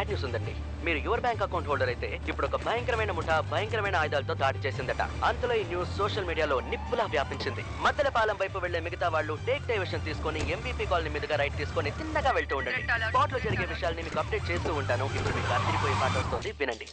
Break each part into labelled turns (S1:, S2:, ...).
S1: Bad news ఉందండి. మీరు your bank account holder అయితే ఇప్పుడు ఒక భయంకరమైన ముఠా భయంకరమైన ఆయుధాలతో దాడి చేసిందట. అంతలో ఈ న్యూస్ సోషల్ మీడియాలో నిప్పులా వ్యాపించింది. మద్దెలపాలెం వైపు వెళ్లే మిగతా వాళ్ళు టేక్ డైవర్షన్ తీసుకొని MVP కాలనీ మీదుగా రైట్ తీసుకొని తిన్నగా వెళ్తూ ఉండండి. స్పాట్ లో జరిగే విషయాల్ని మీకు అప్డేట్ చేస్తూ ఉంటాను. ఇప్పుడు మీకు అదిరిపోయే పాట వస్తుంది, వినండి.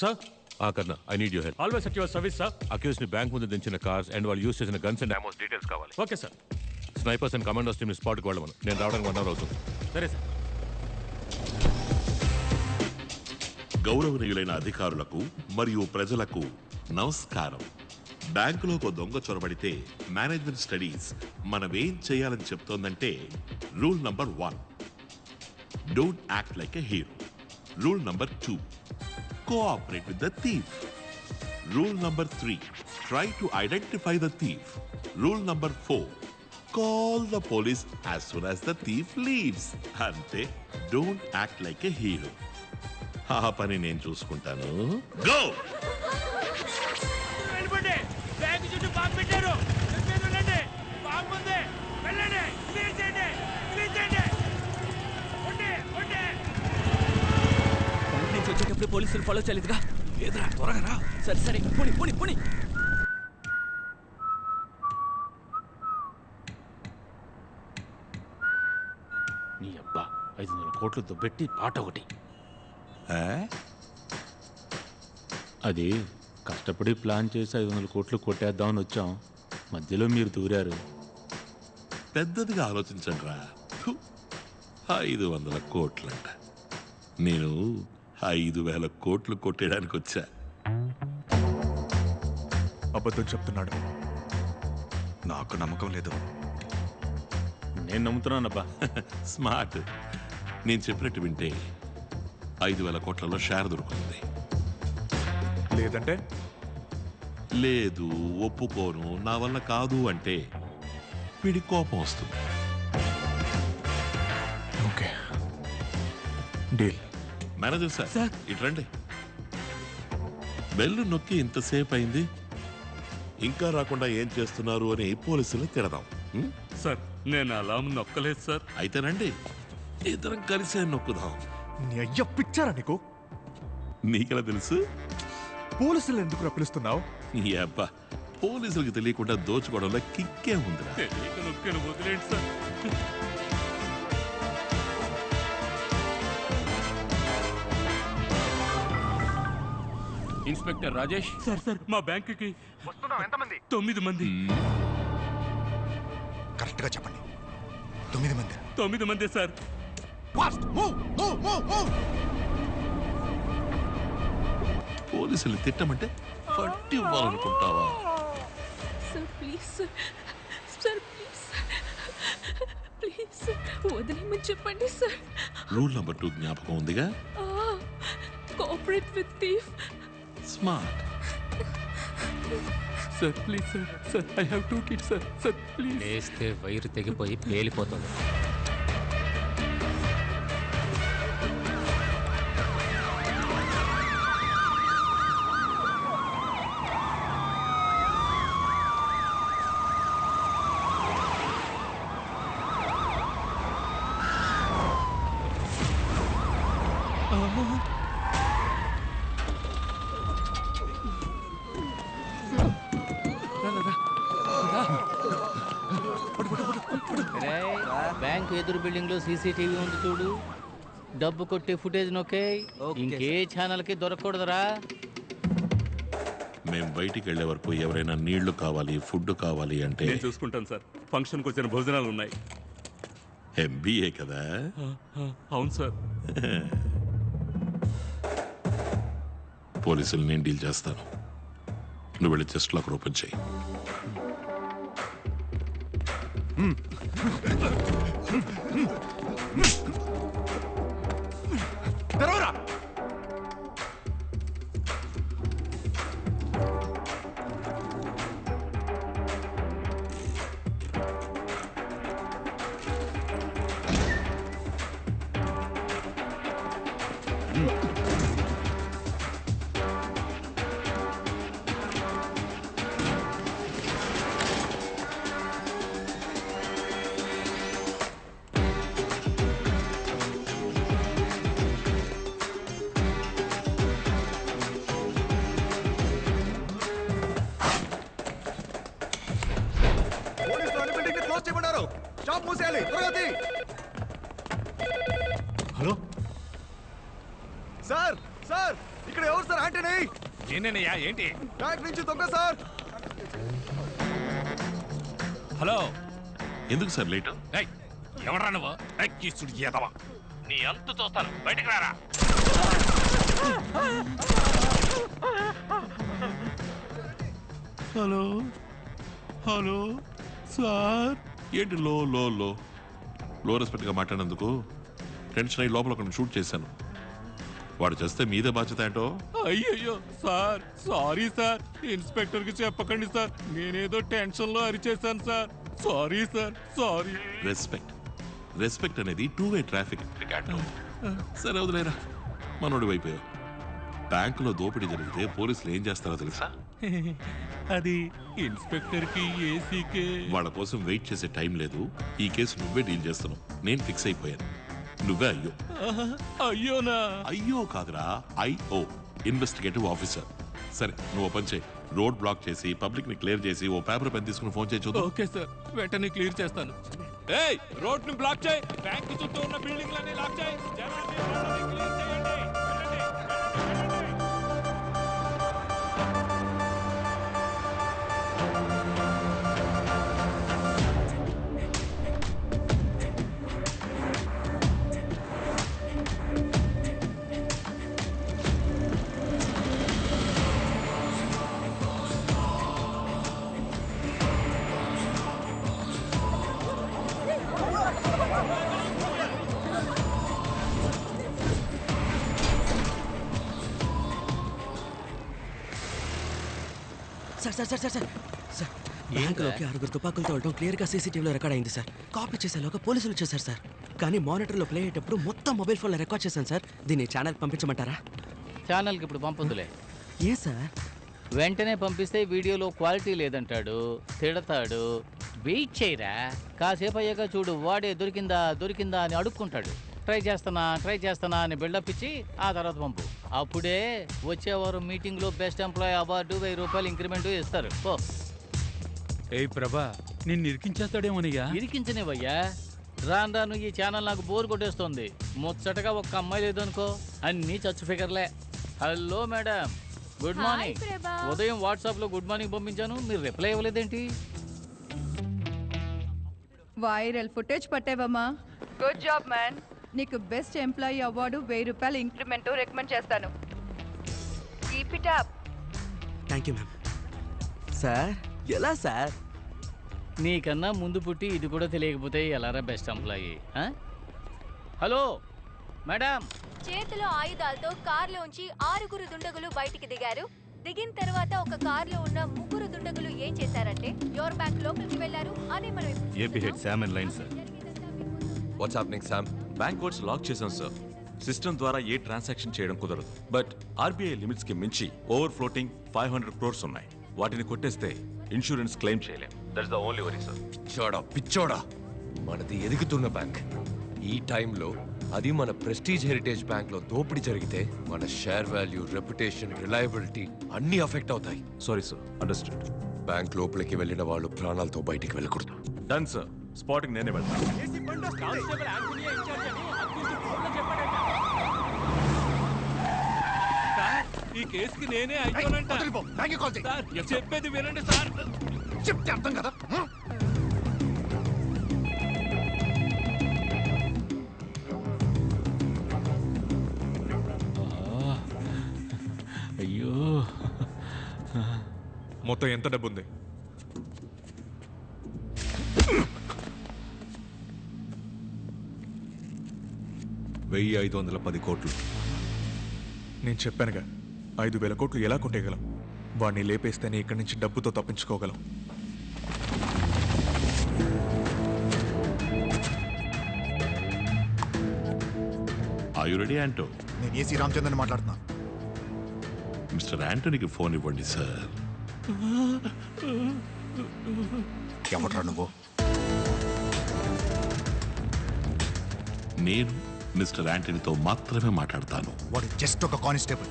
S2: Sir?
S3: Karna, I need your help.
S2: Always at your service, sir.
S3: Accused ni bank mundu దించిన cars and వాళ్ళు యూస్ చేసిన guns and ammo details కావాలి.
S2: Okay, sir.
S3: Snipers and commandos team ని spot కి వెళ్ళమను. నేను రావడానికి 1 hour అవుతుంది.
S2: సరే సార్.
S4: గౌరవనీయులైన అధికారులకు మరియు ప్రజలకు నమస్కారం. బ్యాంకులో దొంగ చొరబడితే మేనేజ్మెంట్ స్టడీస్ మనమేం చేయాలని చెప్తోందంటే rule number 1, don't act like a hero. Rule number 2, cooperate with the thief. Rule number 3, try to identify the thief. Rule number 4, call the police as soon as the thief leaves. Ante, don't act like a hero. Ha pani nenu chuskuntanu. Go!
S2: వెళ్ళిపోండి. Bank చుట్టూ bomb పెట్టారు. చెప్పేది వినండి. Bomb ఉంది. వెళ్ళండి. Clear చేయండి. Clear చేయండి. ఉండి. బ్యాంక్ నుంచి వచ్చేటప్పుడు పోలీసులు ఫాలో చేయలేదుగా? లేదురా, త్వరగా రా. సరే పోనీ.
S5: నీ అబ్బా 500 కోట్లు దుబ్బెట్టి పాట ఒకటి. అది కష్టపడి ప్లాన్ చేసి 500 కోట్లు కొట్టేద్దామని వచ్చాం. మధ్యలో మీరు దూరారు.
S4: పెద్దదిగా ఆలోచించండి రా. 500 కోట్లంట. నేను 5,000 కోట్లు కొట్టేయడానికి వచ్చా.
S6: అబద్ధం చెప్తున్నాడు. నాకు నమ్మకం లేదు.
S5: నేను నమ్ముతున్నానబ్బా.
S4: స్మార్ట్. నేను చెప్పినట్టు వింటే 5,000 కోట్లలో షేర్ దొరుకుతుంది.
S6: లేదంటే
S4: లేదు, ఒప్పుకోను, నా వల్ల కాదు అంటే వీడి కోపం వస్తుంది.
S6: Okay, deal.
S4: మేనేజర్ సార్, ఇట్రండి. బెల్లు నొక్కి ఇంతసేపు అయింది, ఇంకా రాకుండా ఏం చేస్తున్నారు అని పోలీసులు తిడదాం.
S2: సార్, నేను అలా నొక్కలేదు సార్.
S4: అయితేనండి, ఇద్దరం కలిసే నొక్కుదాం.
S6: నీ అయ్య పిచ్చారా నీకు?
S4: నీకెలా తెలుసు?
S6: పోలీసులు ఎందుకు పిలుస్తున్నావు?
S4: ఈ అబ్బా, పోలీసులకు తెలియకుండా దోచుకోవడంలో కిక్కే ఉందిరా.
S2: నొక్కాను, వదిలేండి సార్.
S5: ఇన్స్పెక్టర్ రాజేష్.
S2: సార్, మా బ్యాంకుకి 9 మంది.
S6: కరెక్ట్ గా చెప్పండి. 9 మంది.
S2: 9 మంది సార్.
S4: పోలీసులు తిట్టమంటే పట్టి ఇవ్వాలనుకుంటావా?
S7: సార్ ప్లీజ్ సార్, ప్లీజ్ వదిలేమని చెప్పండి సార్.
S4: రూల్ నంబర్ 2 జ్ఞాపకం ఉందిగా?
S7: Cooperate with thief.
S4: Smart.
S2: Sir please sir, I have 2 kids sir please.
S5: లేస్తే వైరు తెగిపోయి పేలిపోతుంది. బ్యాంక్ ఎదురు బిల్డింగ్ లో CCTV ఉంది చూడు. డబ్బు కొట్టే ఫుటేజ్ నొక్కే. ఇంకే ఛానల్ కి దొరకకూడదురా.
S4: మేము బయటికి వెళ్లే వరకు ఎవరైనా నీళ్లు కావాలి, ఫుడ్ కావాలి అంటే
S2: నేను చూసుకుంటాను సార్. ఫంక్షన్కి వచ్చిన భోజనాలు ఉన్నాయి.
S4: MBA కదా?
S2: అవును సార్.
S4: పోలీసులు నేను డీల్ చేస్తాను. నువ్వు వెళ్ళి చెస్ట్ లాక్ ఓపెన్ చేయి.
S6: తెరవరా. మూసేయాలి. త్వరగా తీ. హలో సార్, సార్ ఇక్కడ ఎవరు సార్? ఆంటనీ.
S2: ఏంటన్నయ్యా ఏంటి?
S6: బ్యాంక్ నుంచి దొంగ సార్.
S2: హలో
S4: ఎందుకు సార్ లేటు?
S2: ఎవరా నువ్వు? కిస్తుడు ఎదవా, నీ అంత చూస్తాను, బయటకు రారా.
S4: Hello hello sir. ఏంటి లో లో లో లో రెస్పెక్ట్గా మాట్లాడినందుకు టెన్షన్ అయ్యి లోపల ఒకరిని షూట్ చేశాను. వాడు చేస్తే మీదే బాధ్యత ఏంటో.
S5: అయ్యయ్యో సార్, సారీ సార్. ఇన్స్పెక్టర్ కి చెప్పకండి సార్, నేనేదో టెన్షన్ లో అరిచేశాను sir. Sorry sir, sorry.
S4: Respect అనేది 2-way ట్రాఫిక్. సరే వదిలేరా, మనోడి వైపోయావు. బ్యాంకులో దోపిడీ జరిగితే పోలీసులు ఏం చేస్తారో తెలుసా?
S5: అది ఇన్స్పెక్టర్ కి ఏసీకే.
S4: వాళ్ళ కోసం వెయిట్ చేసే టైం లేదు. ఈ కేసు నువ్వే డీల్ చేస్తున్నావు. నేను ఫిక్స్ అయిపోయాను. నువ్వే అయ్యో.
S5: అయ్యోనా?
S4: అయ్యో కాదురా, ఐఓ, ఇన్వెస్టిగేటివ్ ఆఫీసర్. సరే నువ్వు ఓపెన్ చేయి. రోడ్ బ్లాక్ చేసి పబ్లిక్ ని క్లియర్ చేసి ఓ పేపర్ పెన్ తీసుకుని ఫోన్ చేయి చూద్దాం.
S5: ఓకే సార్, వెంటనే క్లియర్ చేస్తాను. ఏయ్, రోడ్ ని బ్లాక్ చేయి. బ్యాంక్ చుట్టూ ఉన్న బిల్డింగ్లన్నీ లాక్ చేయి. జనాన్ని రోడ్లని క్లియర్ చేయండి. వెళ్ళండి, వెళ్ళండి.
S1: Sir sir sir sir sir sir, బ్యాంకులోకి 6 తుపాకులతో వెళ్ళడం క్లియర్ గా సీసీటీవీలో రికార్డ్ అయింది సార్. కాపీ చేసేలోగా పోలీసులు వచ్చేసారు సార్. కానీ మానిటర్లో ప్లే అయ్యేటప్పుడు మొత్తం మొబైల్ ఫోన్లో రికార్డ్ చేశాను సార్. దీన్ని ఛానల్ పంపించమంటారా?
S8: ఛానల్కి ఇప్పుడు పంపొద్దులే.
S1: ఏ సార్?
S8: వెంటనే పంపిస్తే వీడియోలో క్వాలిటీ లేదంటాడు, తిడతాడు. వెయిట్ చేయరా, కాసేపు అయ్యాక చూడు, వాడే దొరికిందా దొరికిందా అని అడుక్కుంటాడు. ట్రై చేస్తానా అని బిల్డప్ ఇచ్చి ఆ తర్వాత పంపు. అప్పుడే వచ్చేవారు మీటింగ్లో బెస్ట్ ఎంప్లాయీ అవార్డు, 1000 రూపాయలు ఇంక్రిమెంట్ ఇస్తారు. పో.
S2: ఏ ప్రభా, నిన్ను ఇరికించేస్తాడేమోనయ్యా.
S8: ఇరికించనివయ్యా. రాను ఈ ఛానల్ నాకు బోర్ కొట్టేస్తుంది. ముచ్చటగా ఒక్క అమ్మాయి లేదు అనుకో, అన్నీ చచ్చు ఫిగర్లే. Hello madam, good morning. ఉదయం వాట్సాప్లో గుడ్ మార్నింగ్ పంపించాను, మీరు రిప్లై ఇవ్వలేదేంటి?
S9: వైరల్ ఫుటేజ్ పట్టావమ్మా. Good job man. నీకు బెస్ట్ ఎంప్లాయీ అవార్డు, 1000 రూపాయలు ఇంక్రిమెంట్ రికమెండ్ చేస్తాను. Keep it up.
S1: Thank you ma'am. Sir ఎలా సార్?
S8: నీకన్నా ముందు పుట్టి ఇది కూడా తెలియకపోతే ఎలారా బెస్ట్ ఎంప్లాయీ? Hello madam.
S7: చేతిలో ఆయుధాలతో కార్లోంచి 6 దుండగులు బయటికి దిగారు. దిగిన తర్వాత ఒక కార్లో ఉన్న 3 దుండగులు ఏం చేశారంటే యోర్ బ్యాంక్ లోపలికి వెళ్లారు అని మనం
S3: AP head Sam and line sir.
S10: What's happening Sam?
S3: Bank codes lock చేశాం సార్. సిస్టమ్ ద్వారా ఏ ట్రాన్సాక్షన్ చేయడం కుదరదు. బట్ ఆర్బీఐ లిమిట్స్ కి మించి ఓవర్ ఫ్లోటింగ్ 500 crores ఉన్నాయి. వాటిని కొట్టేస్తే ఇన్సూరెన్స్ క్లెయిమ్ చేయలేం. That's the only worry sir.
S10: చోడా పిచ్చోడా, మనది ఎదుగుతున్న బ్యాంక్. ఈ టైంలో అది మన ప్రెస్టీజ్ హెరిటేజ్ బ్యాంక్ లో దోపిడీ జరిగితే మన షేర్ వాల్యూ, రెప్యుటేషన్, రిలయబిలిటీ అన్నీ అఫెక్ట్ అవుతాయి.
S3: Sorry sir, understand.
S10: బ్యాంక్ లోపలికి వెళ్ళిన వాళ్ళు ప్రాణాలతో బయటికి వెళ్ళకూడదు.
S3: డన్ సార్, స్పాటింగ్ నేనే వెళ్తాను.
S5: ఈ కేసుకి నేనే అయిపోనంట. సార్, చెప్పేది వినండి సార్.
S6: చెప్తే అర్థం కదా.
S5: అయ్యో,
S6: మొత్తం ఎంత డబ్బు ఉంది?
S3: 1510 కోట్లు.
S6: నేను చెప్పానుగా, 5000 కోట్లు ఎలా కొట్టేయగలం? వాడిని లేపేస్తేనే ఇక్కడి నుంచి డబ్బుతో తప్పించుకోగలం.
S4: Are you ready, Anto?
S6: నేను ఏసీ రామచంద్రని మాట్లాడుతున్నా.
S4: మిస్టర్ యాంటోనీకి ఫోన్ ఇవ్వండి సార్.
S6: ఎవట్రా నువ్వు?
S4: నేను మిస్టర్ యాంటనీతో మాత్రమే మాట్లాడతాను.
S6: వాడు జస్ట్ ఒక కానిస్టేబుల్.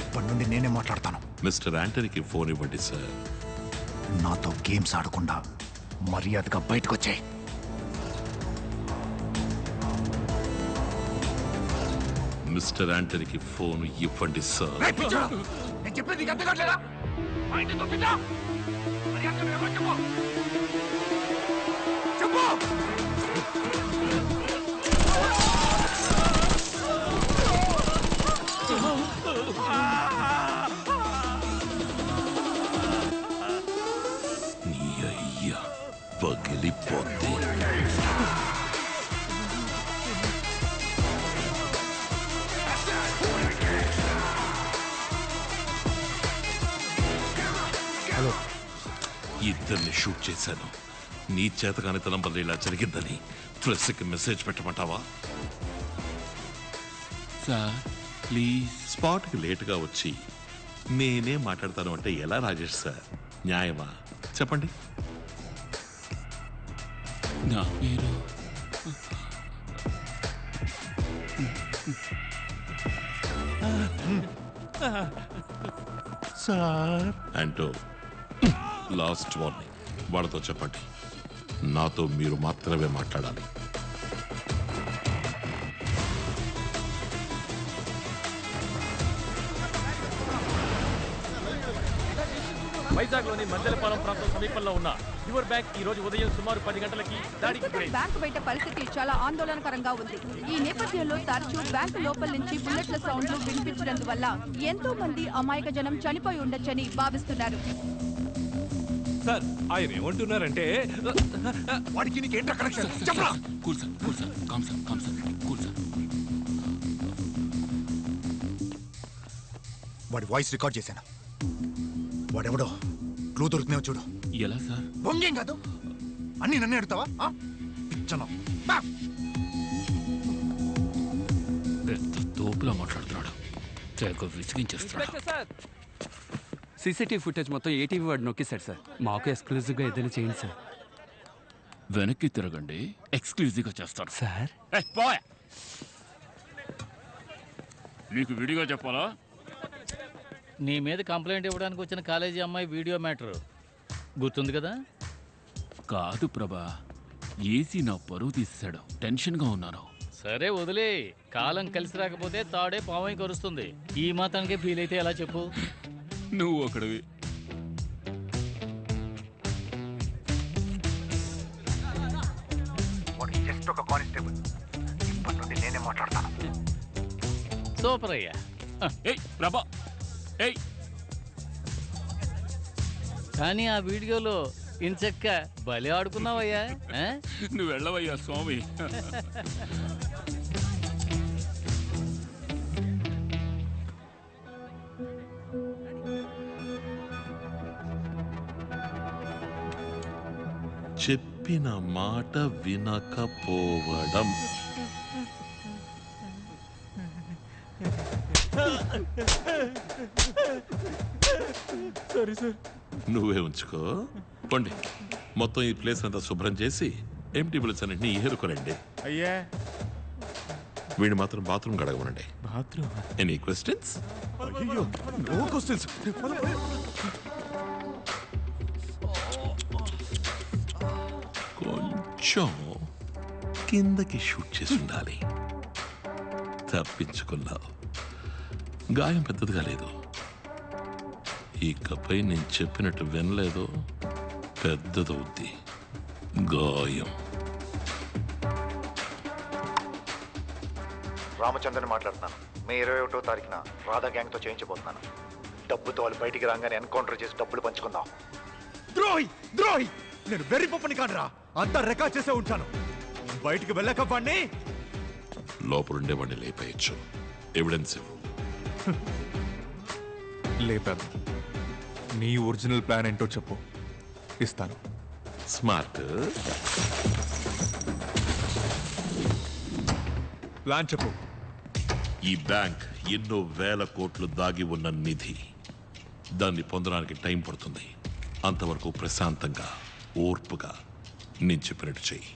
S6: ఇప్పటి నుండి నేనే మాట్లాడతాను.
S4: మిస్టర్ యాంటనీకి ఫోన్ ఇవ్వండి సార్.
S6: నాతో గేమ్స్ ఆడకుండా మర్యాదగా బయటకు వచ్చాయి.
S4: మిస్టర్ యాంటనీకి ఫోన్ ఇవ్వండి సార్.
S2: నేను చెప్పేది నీకు అర్థం కావట్లేదా? మా ఇంటి తప్పిందా? మరి అర్థం ఏమో చెప్పు. చెప్పు.
S4: నీ అయ్యా పగిలిపోతే ఇద్దరిని షూట్ చేశాను. నీ చేతకానితనం వల్ల ఇలా జరిగిందని ప్రెస్కి మెసేజ్ పెట్టమంటావా?
S5: Sir please.
S4: స్పాట్కి లేటుగా వచ్చి నేనే మాట్లాడతాను అంటే ఎలా రాజేష్ సార్? న్యాయమా చెప్పండి.
S5: నా పేరు
S4: సార్ అంటూ లాస్ట్ వార్నింగ్. వాళ్ళతో చెప్పండి, నాతో మీరు మాత్రమే మాట్లాడాలి.
S11: వైజాగ్లోని మందలపాలెం ప్రాంతం సమీపంలో ఉన్న యువర్ బ్యాంక్ ఈ రోజు ఉదయం సుమారు 10 గంటలకి దాడికి గురైంది.
S9: బ్యాంకు బయట పరిస్థితి చాలా ఆందోళనకరంగా ఉంది. ఈ నేపథ్యంలో తరచూ బ్యాంకు లోపల నుంచి బుల్లెట్ల సౌండ్లు వినిపించినందువల్ల ఎంతో మంది అమాయక జనం చనిపోయి ఉండొచ్చని భావిస్తున్నారు.
S5: సార్ ఆయన ఏమంటున్నారంటే
S2: వాడికి నీకేంట్రా కనెక్షన్? చెప్పరా.
S5: Cool sir, cool sir, calm sir, calm sir, cool sir.
S2: వాడి వాయిస్ రికార్డ్ చేశాను. వాడెవడో క్లూ దొరుకుతున్నావు చూడు.
S5: ఎలా సార్?
S2: బొంగేం కాదు, అన్ని నన్నే అడుగుతావా? పిచ్చను
S5: పెద్ద తోపులా మాట్లాడుతున్నాడు. తెగ విసిగించేస్తున్నాడు.
S11: సీసీటీవీ ఫుటేజ్ మొత్తం ఏటీవీ వాడు నొక్కేశాడు సార్. మాకు ఎక్స్క్లూజివ్గా ఏదైనా చేయండి సార్.
S5: వెనక్కి తిరగండి, ఎక్స్క్లూజివ్గా చేస్తారు
S11: సార్.
S5: పోయా, నీకు విడిగా చెప్పాలా?
S8: నీ మీద కంప్లైంట్ ఇవ్వడానికి వచ్చిన కాలేజీ అమ్మాయి వీడియో మ్యాటర్ గుర్తుంది కదా?
S5: కాదు ప్రభా, ఏసీ నా పరువు తీసాడు. టెన్షన్గా ఉన్నాను.
S8: సరే వదిలే, కాలం కలిసి రాకపోతే తాడే పావై కరుస్తుంది. ఈ మాత్రానికే ఫీల్ అయితే ఎలా చెప్పు?
S5: నువ్వు ఒకడివి.
S2: జస్ట్ ఒక కానిస్టేబుల్. ఇప్పటి నుండి నేనే మాట్లాడతాను.
S8: సూపర్ అయ్యా.
S5: ఏయ్ ప్రభా, ఏయ్.
S8: కానీ ఆ వీడియోలో ఇంచక్క బలి ఆడుకున్నావయ్యా.
S5: నువ్వు వెళ్ళవయ్యా స్వామి.
S4: చెప్పిన మాట వినకపోవడం. నువ్వే ఉంచుకో. పండి, మొత్తం ఈ ప్లేస్ అంతా శుభ్రం చేసి ఎంటీ బిల్స్ అన్నింటినీ ఏరుకోనండి.
S2: అయ్యా
S4: వీడు మాత్రం బాత్రూమ్ గడగమనండి.
S2: Bathroom.
S4: Any questions?
S2: No questions.
S4: కొంచెం కిందకి షూట్ చేసి ఉండాలి. తప్పించుకున్నావు. గాయం పెద్దదిగా లేదు. ఇకపై నేను చెప్పినట్టు వినలేదు, పెద్దదవుద్ది గాయం.
S12: రామచంద్రని మాట్లాడుతున్నాను. మే 21వ తారీఖున రాధా గ్యాంగ్తో చేయించబోతున్నాను. డబ్బుతో వాళ్ళు బయటికి రాగానే ఎన్కౌంటర్ చేసి డబ్బులు పంచుకుందాం.
S2: ద్రోహి, ద్రోహి! నేను వెర్రి పప్పని కాదురా, అంతా రికార్డ్ చేసే ఉంటాను. బయటికి వెళ్ళక వాడిని
S4: లోపలుండే వాడిని లేపేయచ్చు. ఎవిడెన్స్ ఇవ్వు.
S6: లేపాను. నీ ఒరిజినల్ ప్లాన్ ఏంటో చెప్పు, ఇస్తాను.
S4: స్మార్ట్.
S6: ప్లాన్ చెప్పు.
S4: ఈ బ్యాంక్ ఎన్నో వేల కోట్లు దాగి ఉన్న నిధి. దాన్ని పొందడానికి టైం పడుతుంది. అంతవరకు ప్రశాంతంగా, ఓర్పుగా నేను చెప్పినట్టు చెయ్యి.